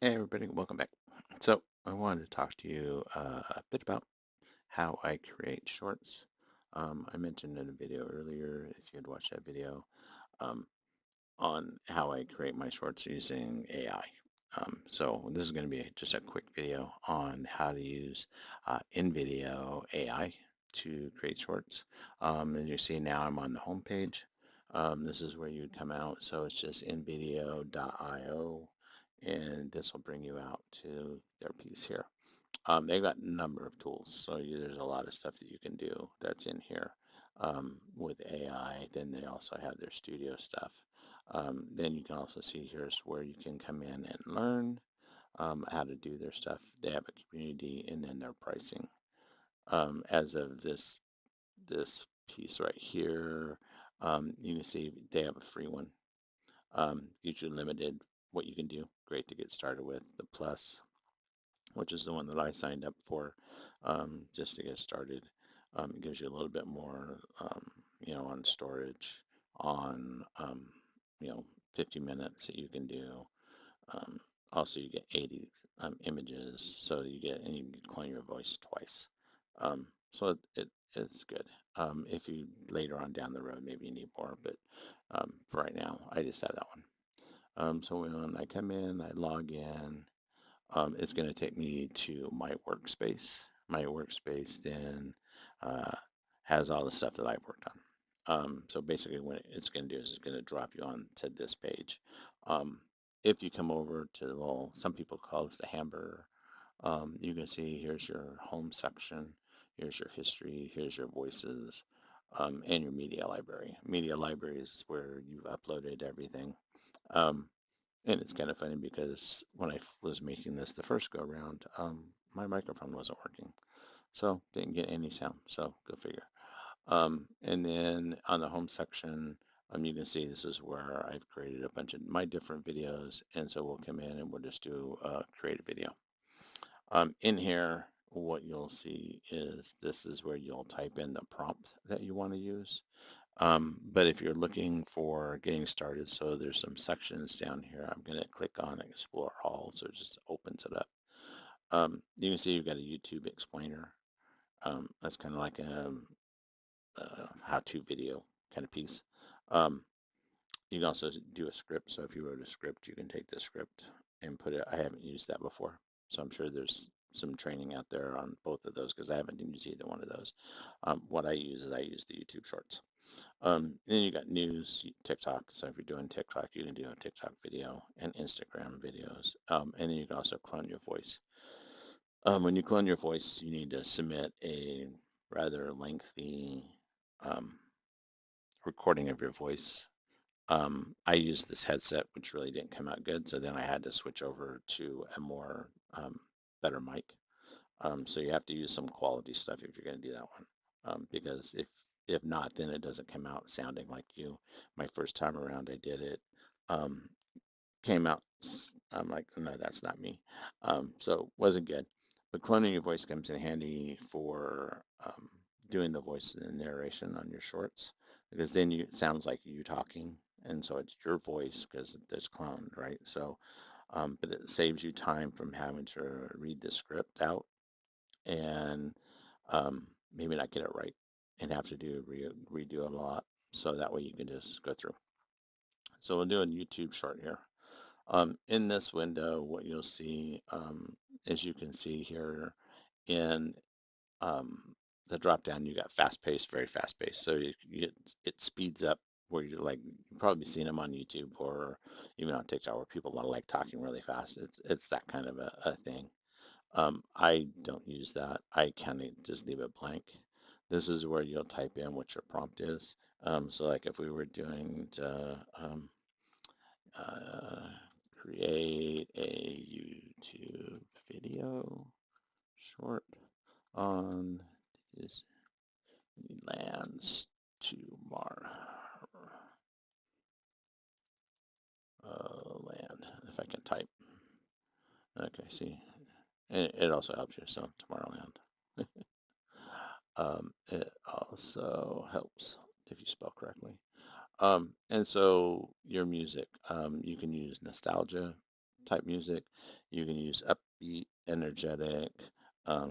Hey everybody, welcome back. So I wanted to talk to you a bit about how I create shorts. I mentioned in a video earlier, if you had watched that video, um, on how I create my shorts using AI. So this is going to be just a quick video on how to use invideo AI to create shorts. As you see now, I'm on the home page. This is where you'd come out. So it's just invideo.io, and this will bring you out to their piece here. They've got a number of tools, so there's a lot of stuff that you can do that's in here with AI. Then they also have their studio stuff. Then you can also see here's where you can come in and learn how to do their stuff. They have a community and then their pricing. As of this piece right here, you can see they have a free one. Usually limited what you can do. Great to get started with. The plus, which is the one that I signed up for, just to get started. It gives you a little bit more, on storage, on, 50 minutes that you can do. Um, Also, you get 80 images, so and you can clone your voice twice. So it's good. If you later on down the road, maybe you need more, but for right now, I just have that one. So when I come in, I log in. It's going to take me to my workspace. My workspace then uh, has all the stuff that I've worked on. So basically what it's going to do is it's going to drop you on to this page. Um, if you come over to the little, some people call this the hamburger, you can see here's your home section, here's your history, here's your voices, and your media library. Media library is where you've uploaded everything. Um, and it's kind of funny because when I was making this the first go around, my microphone wasn't working. So didn't get any sound. So go figure. And then on the home section, you can see this is where I've created a bunch of my different videos. And so we'll come in and we'll just do create a video. In here, what you'll see is this is where you'll type in the prompt that you want to use. But if you're looking for getting started, so there's some sections down here. I'm going to click on Explore All, so it just opens it up. You can see you've got a YouTube explainer. That's kind of like a how-to video kind of piece. Um, you can also do a script. So if you wrote a script, you can take the script and put it. I haven't used that before, so I'm sure there's some training out there on both of those because I haven't used either one of those. What I use is I use the YouTube Shorts. Then you got news, TikTok. So if you're doing TikTok, you can do a TikTok video and Instagram videos. And then you can also clone your voice. When you clone your voice, you need to submit a rather lengthy um, recording of your voice. I used this headset, which really didn't come out good. So then I had to switch over to a more better mic. So you have to use some quality stuff if you're going to do that one, because if not, then it doesn't come out sounding like you. My first time around, I did it, um, came out. I'm like, no, that's not me. So wasn't good. But cloning your voice comes in handy for doing the voice and narration on your shorts, because then it sounds like you talking, and so it's your voice because it's cloned, right? So, but it saves you time from having to read the script out and maybe not get it right and have to redo it a lot. So that way you can just go through. So we'll do a YouTube short here. In this window, what you'll see, as you can see here in the drop down, you got fast paced, very fast paced. So it speeds up where you're like, you've probably seen them on YouTube or even on TikTok where people like talking really fast. It's that kind of a thing. I don't use that. I kind of just leave it blank. This is where you'll type in what your prompt is. So like if we were doing to uh, create a YouTube video short on Disneyland's to land. If I can type. Okay, see. And it also helps you, so Tomorrowland. It also helps if you spell correctly. And so your music, you can use nostalgia type music. You can use upbeat, energetic.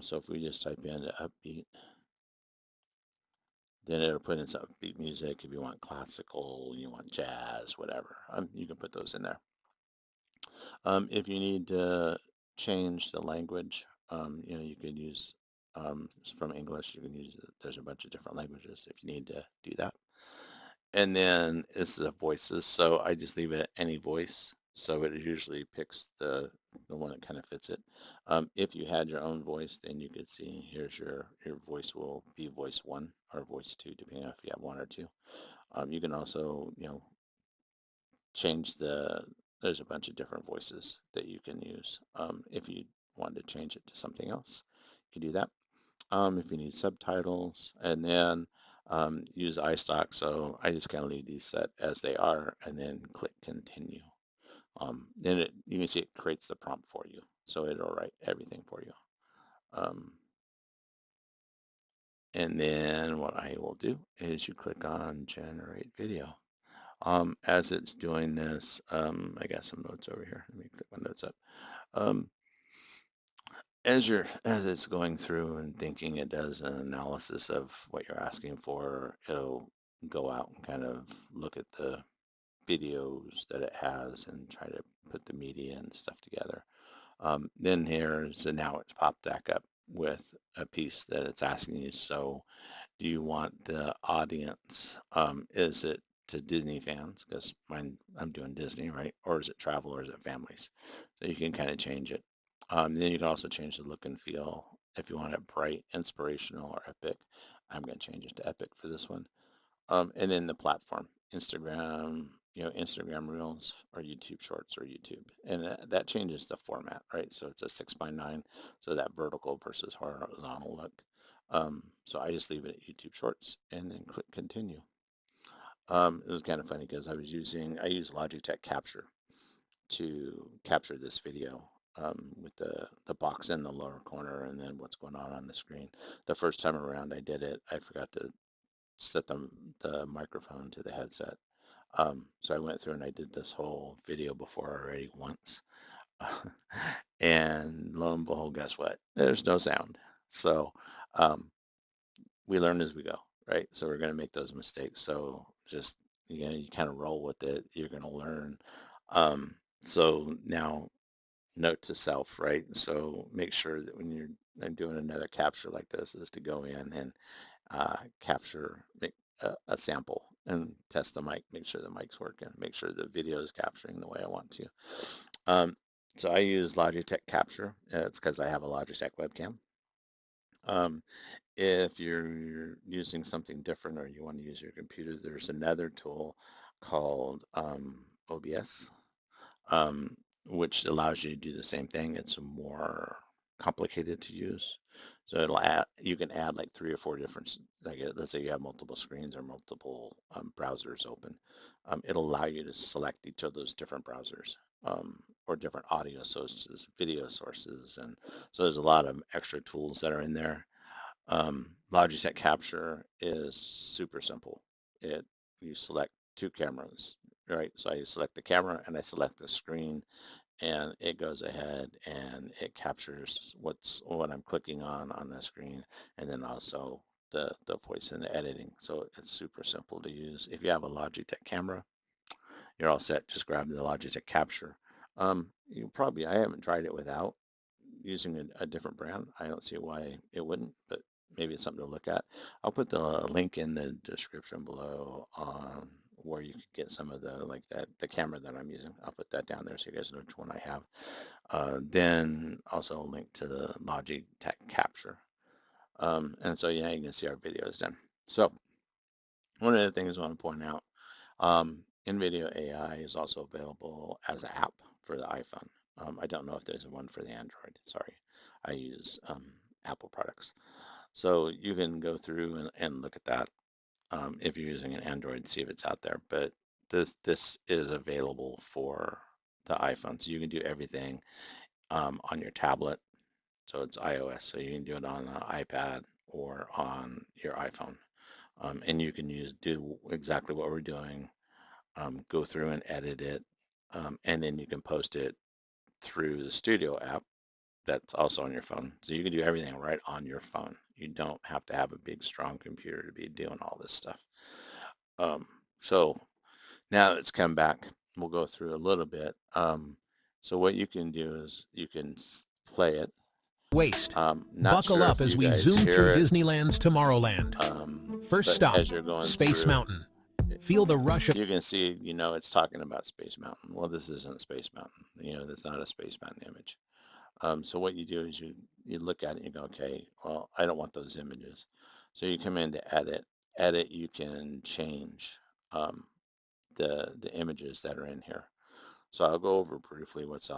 So if we just type in upbeat, then it'll put in some upbeat music. If you want classical, you want jazz, whatever, you can put those in there. If you need to change the language, you could use from English. You can use there's a bunch of different languages if you need to do that. And then it's the voices. So I just leave it any voice. So it usually picks the one that kind of fits it. If you had your own voice, then you could see here's your voice will be voice one or voice two, depending on if you have one or two. You can also, change there's a bunch of different voices that you can use. If you wanted to change it to something else, you can do that. If you need subtitles, and then use iStock. So I just kind of leave these set as they are and then click continue. Then you can see it creates the prompt for you. So it'll write everything for you. Um, and then what I will do is you click on generate video. As it's doing this, I got some notes over here. Let me click my notes up. Um, as it's going through and thinking, it does an analysis of what you're asking for. It'll go out and kind of look at the videos that it has and try to put the media and stuff together. Then so now it's popped back up with a piece that it's asking you. So do you want the audience? Is it to Disney fans? Because I'm doing Disney, right? Or is it travel or is it families? So you can kind of change it. Then you can also change the look and feel. If you want it bright, inspirational, or epic, I'm going to change it to epic for this one. And then the platform, Instagram, Instagram Reels or YouTube Shorts or YouTube. And that changes the format, right? So it's a 6:9, so that vertical versus horizontal look. So I just leave it at YouTube Shorts and then click continue. It was kind of funny because I use Logitech Capture to capture this video with the box in the lower corner and then what's going on the screen. The first time around I did it, I forgot to set the microphone to the headset. So I went through and I did this whole video before already once. And lo and behold, guess what? There's no sound. So um, we learn as we go, right? So we're going to make those mistakes. So just, you kind of roll with it. You're going to learn. So now note to self, right? So make sure that when you're doing another capture like this is to go in and capture, make a sample and test the mic, make sure the mic's working, make sure the video is capturing the way I want to. Um, so I use Logitech Capture. It's because I have a Logitech webcam. If you're using something different or you want to use your computer, there's another tool called OBS, um, which allows you to do the same thing. It's more complicated to use. So you can add like 3 or 4 different, like let's say you have multiple screens or multiple browsers open. It'll allow you to select each of those different browsers or different audio sources, video sources. And so there's a lot of extra tools that are in there. Logitech Capture is super simple. You select 2 cameras, right? So I select the camera and I select the screen, and it goes ahead and it captures what I'm clicking on the screen, and then also the voice and the editing. So it's super simple to use. If you have a Logitech camera, you're all set. Just grab the Logitech Capture. I haven't tried it without using a different brand. I don't see why it wouldn't, but maybe it's something to look at. I'll put the link in the description below on where you can get some of the camera that I'm using. I'll put that down there so you guys know which one I have. Then also a link to the Logitech Capture. And so yeah, you can see our videos then. So one of the things I want to point out, invideo AI is also available as an app for the iPhone. I don't know if there's one for the Android. Sorry, I use Apple products. So you can go through and look at that if you're using an Android, see if it's out there. But this is available for the iPhone, so you can do everything on your tablet. So it's iOS, so you can do it on an iPad or on your iPhone, and you can do exactly what we're doing. Go through and edit it, and then you can post it through the Studio app that's also on your phone. So you can do everything right on your phone. You don't have to have a big, strong computer to be doing all this stuff. So now that it's come back, we'll go through a little bit. So what you can do is you can play it. Waste. Not Buckle sure up if as you we guys zoom hear through it, Disneyland's Tomorrowland. First but stop, as you're going Space through, Mountain. Feel the rush of you can see, it's talking about Space Mountain. Well, this isn't Space Mountain. That's not a Space Mountain image. So what you do is you look at it and you go, okay, well, I don't want those images. So you come in to edit. Edit, you can change um, the images that are in here. So I'll go over briefly what's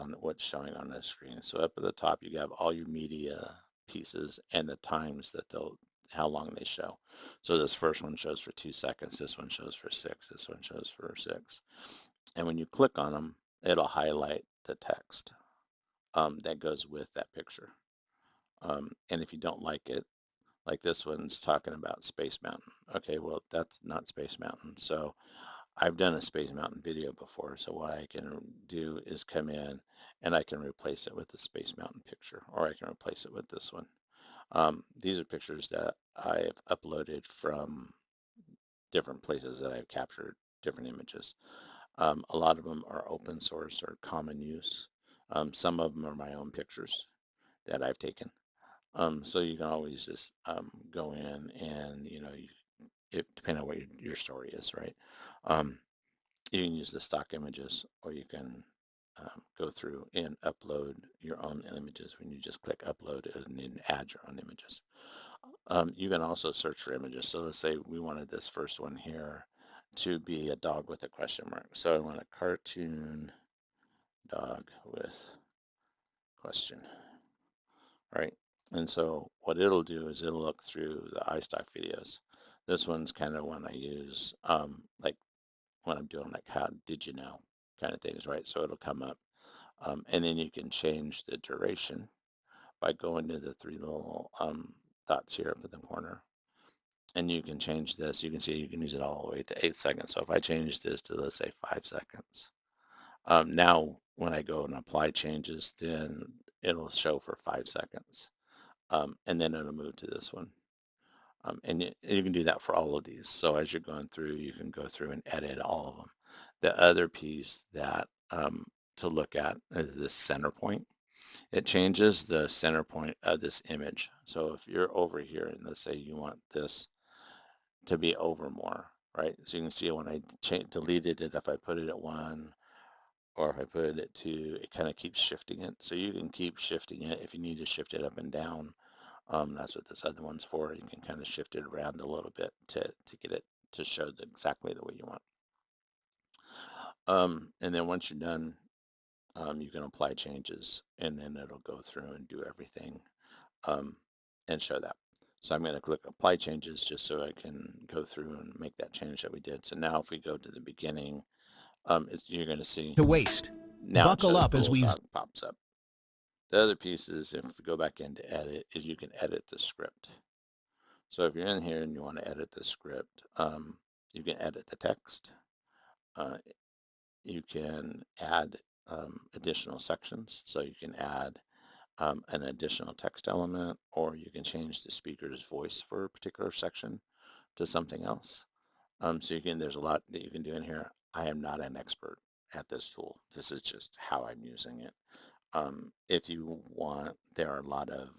showing on the screen. So up at the top, you have all your media pieces and the times that how long they show. So this first one shows for 2 seconds. This one shows for 6. This one shows for 6. And when you click on them, it'll highlight the text that goes with that picture. And if you don't like it, like this one's talking about Space Mountain. Okay, well, that's not Space Mountain. So I've done a Space Mountain video before, so what I can do is come in and I can replace it with the Space Mountain picture, or I can replace it with this one. These are pictures that I've uploaded from different places that I've captured different images. A lot of them are open source or common use. Some of them are my own pictures that I've taken. So you can always just go in and, depending on what your story is, right? You can use the stock images, or you can go through and upload your own images when you just click upload and then add your own images. You can also search for images. So let's say we wanted this first one here to be a dog with a question mark. So I want a cartoon dog with question, right? And so what it'll do is it'll look through the iStock videos. This one's kind of one I use like when I'm doing like how did you know kind of things, right? So it'll come up. And then you can change the duration by going to the three little dots here up in the corner. And you can change this. You can see you can use it all the way to 8 seconds. So if I change this to, let's say, 5 seconds, now when I go and apply changes, then it'll show for 5 seconds. And then it'll move to this one. And you can do that for all of these. So as you're going through, you can go through and edit all of them. The other piece that to look at is this center point. It changes the center point of this image. So if you're over here and let's say you want this to be over more, right? So you can see when I deleted it, if I put it at 1 or if I put it at 2, it kind of keeps shifting it. So you can keep shifting it if you need to shift it up and down. That's what this other one's for. You can kind of shift it around a little bit to get it to show exactly the way you want. And then once you're done, you can apply changes and then it'll go through and do everything and show that. So I'm going to click apply changes just so I can go through and make that change that we did. So now if we go to the beginning, you're going to see to waste. now it Buckle shows up the as little we dog pops up. The other piece is if we go back into edit is you can edit the script. So if you're in here and you want to edit the script, you can edit the text. You can add additional sections. So you can add an additional text element, or you can change the speaker's voice for a particular section to something else. So there's a lot that you can do in here. I am not an expert at this tool. This is just how I'm using it. If you want, there are a lot of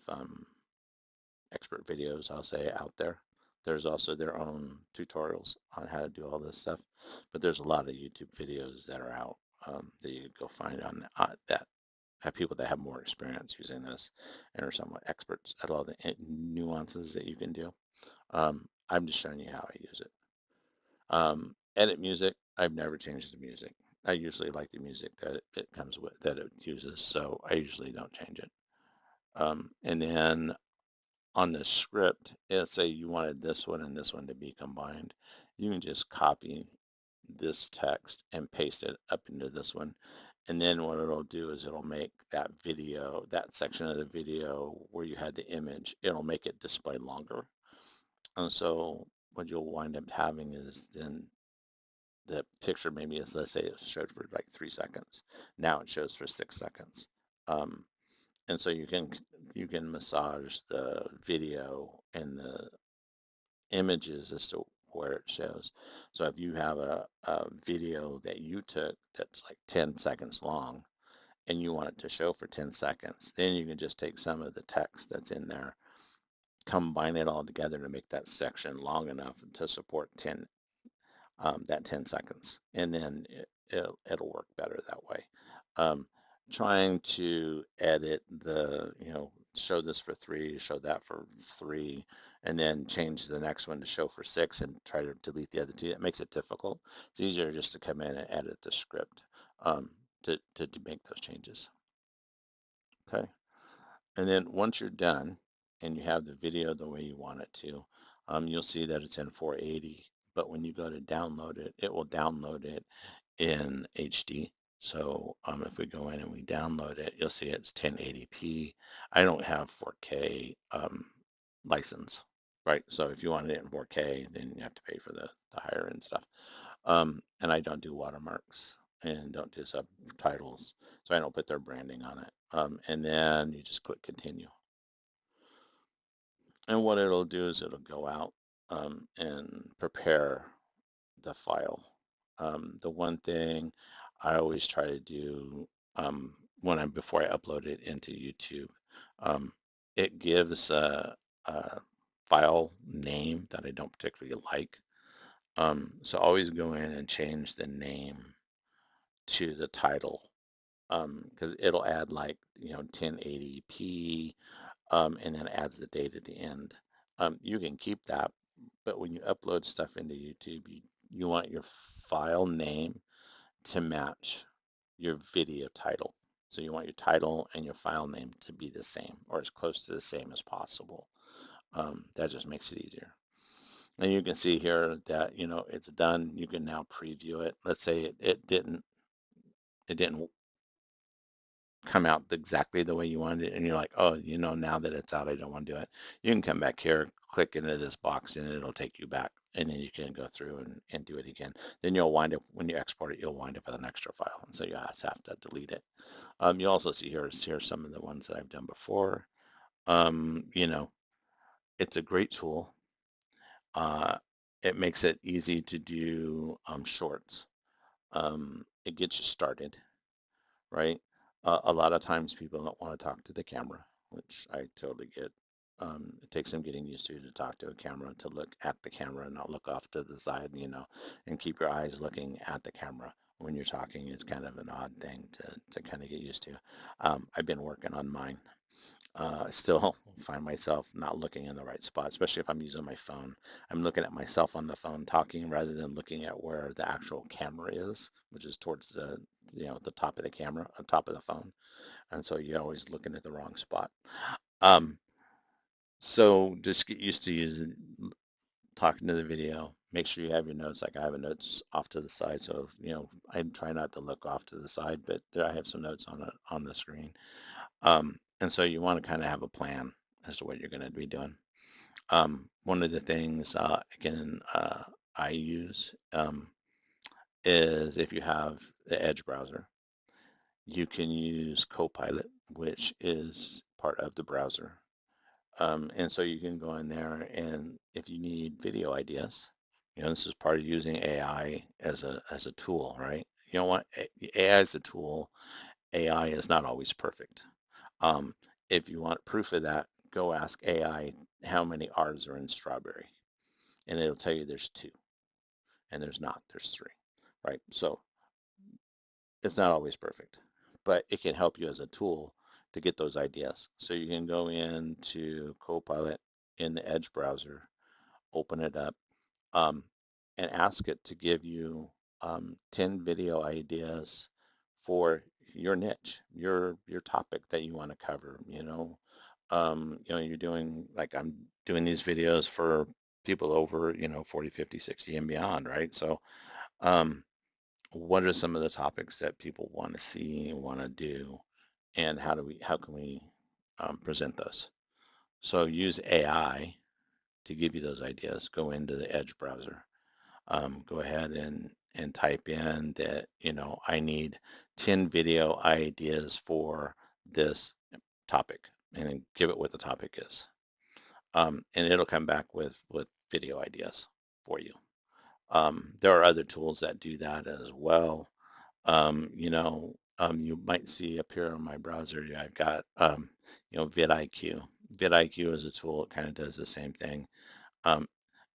expert videos, I'll say, out there. There's also their own tutorials on how to do all this stuff, but there's a lot of YouTube videos that are out that you go find on that have people that have more experience using this and are somewhat experts at all the nuances that you can do. I'm just showing you how I use it. Edit music. I've never changed the music. I usually like the music that it comes with, that it uses, so I usually don't change it. And then on the script, let's say you wanted this one and this one to be combined, you can just copy this text and paste it up into this one. And then what it'll do is it'll make that video, that section of the video where you had the image, it'll make it display longer. And so what you'll wind up having is then the picture maybe is, let's say it showed for like 3 seconds. Now it shows for 6 seconds. Um, and so you can massage the video and the images as to where it shows. So if you have a video that you took that's like 10 seconds long and you want it to show for 10 seconds, then you can just take some of the text that's in there, combine it all together to make that section long enough to support 10 that 10 seconds, and then it'll work better that way. Um, Trying to edit show this for 3, show that for 3, and then change the next one to show for 6 and try to delete the other 2. It makes it difficult. It's easier just to come in and edit the script to make those changes. Okay. And then once you're done and you have the video the way you want it to, you'll see that it's in 480. But when you go to download it, it will download it in HD. So if we go in and we download it, you'll see it's 1080p. I don't have 4K license, right? So if you want it in 4K, then you have to pay for the higher end stuff. And I don't do watermarks and don't do subtitles, so I don't put their branding on it. And then you just click continue. And what it'll do is it'll go out and prepare the file. The one thing I always try to do before I upload it into YouTube, um, it gives a file name that I don't particularly like. So always go in and change the name to the title, because it'll add like 1080p, and then adds the date at the end. You can keep that, but when you upload stuff into YouTube, you want your file name to match your video title. So you want your title and your file name to be the same or as close to the same as possible. That just makes it easier. And you can see here that, it's done. You can now preview it. Let's say it didn't come out exactly the way you wanted it, and you're like, oh, now that it's out, I don't want to do it. You can come back here, click into this box, and it'll take you back, and then you can go through and do it again. Then you'll wind up, when you export it, you'll wind up with an extra file, and so you have to delete it. You also see here's some of the ones that I've done before. Um, you know, it's a great tool. Uh, it makes it easy to do shorts. It gets you started, right? A lot of times people don't want to talk to the camera, which I totally get. It takes some getting used to talk to a camera, to look at the camera and not look off to the side, and keep your eyes looking at the camera when you're talking. It's kind of an odd thing to kind of get used to. I've been working on mine. I still find myself not looking in the right spot, especially if I'm using my phone. I'm looking at myself on the phone talking rather than looking at where the actual camera is, which is towards the top of the camera, on top of the phone. And so you're always looking at the wrong spot. Um, so just get used to using talking to the video. Make sure you have your notes. Like I have a notes off to the side, so I try not to look off to the side, but I have some notes on the screen. And so you want to kind of have a plan as to what you're going to be doing. One of the things, again, I use is if you have the Edge browser, you can use Copilot, which is part of the browser. And so you can go in there, and if you need video ideas, this is part of using AI as a tool, right? You know what? AI is a tool. AI is not always perfect. Um, if you want proof of that, go ask AI how many R's are in strawberry, and it'll tell you there's 2, and there's not, there's 3, right? So it's not always perfect, but it can help you as a tool to get those ideas. So you can go into Copilot in the Edge browser, open it up, um, and ask it to give you 10 video ideas for your niche, your topic that you want to cover. You're doing, like, I'm doing these videos for people over 40, 50, 60 and beyond, right? So um, what are some of the topics that people want to see, want to do, and how can we present those? So use AI to give you those ideas. Go into the Edge browser, Go ahead and type in that, I need 10 video ideas for this topic, and then give it what the topic is. And it'll come back with video ideas for you. There are other tools that do that as well. You might see up here on my browser, I've got, vidIQ. vidIQ is a tool. It kind of does the same thing. Um,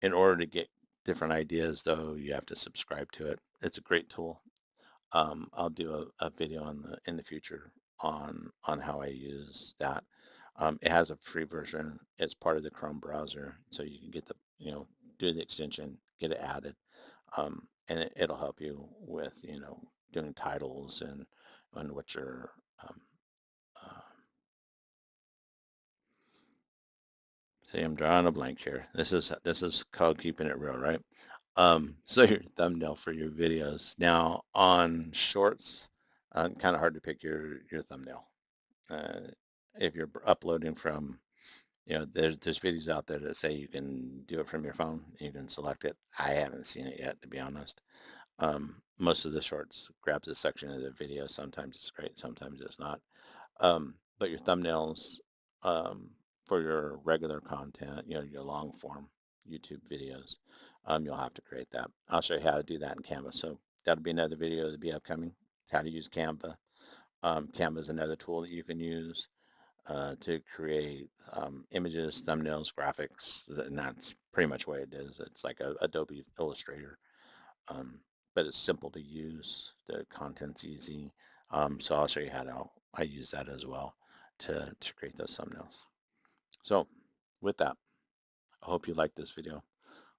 in order to get different ideas, though, you have to subscribe to it. It's a great tool. I'll do a video in the future on how I use that. It has a free version. It's part of the Chrome browser, so you can get do the extension, get it added, and it'll help you with doing titles and what your uh, see, I'm drawing a blank here. This is called keeping it real, right? So your thumbnail for your videos. Now on shorts, kind of hard to pick your thumbnail. Uh, if you're uploading from, there's videos out there that say you can do it from your phone. You can select it. I haven't seen it yet, to be honest. Most of the shorts grabs a section of the video. Sometimes it's great, sometimes it's not. But your thumbnails um, for your regular content, your long form YouTube videos, you'll have to create that. I'll show you how to do that in Canva. So that'll be another video to be upcoming. How to use Canva. Canva is another tool that you can use to create images, thumbnails, graphics, and that's pretty much what it is. It's like a Adobe Illustrator, um, but it's simple to use. The content's easy. So I'll show you how I use that as well to create those thumbnails. So with that, I hope you like this video.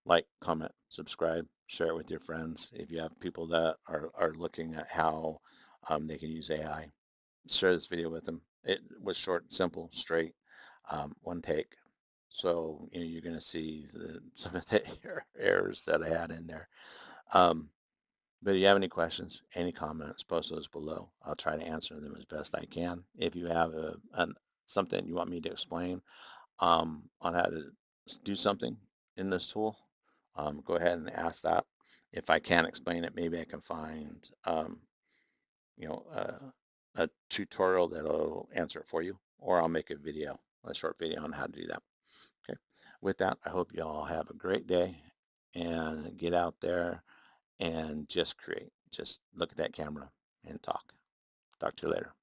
Like, comment, subscribe, share it with your friends. If you have people that are looking at how they can use AI, share this video with them. It was short, simple, straight, one take. So you're going to see some of the errors that I had in there. Um, but if you have any questions, any comments, post those below. I'll try to answer them as best I can. If you have something you want me to explain on how to do something in this tool, go ahead and ask that. If I can't explain it, maybe I can find you know, a tutorial that'll answer it for you, or I'll make a short video on how to do that. Okay. With that, I hope you all have a great day and get out there and just create. Just look at that camera and talk. Talk to you later.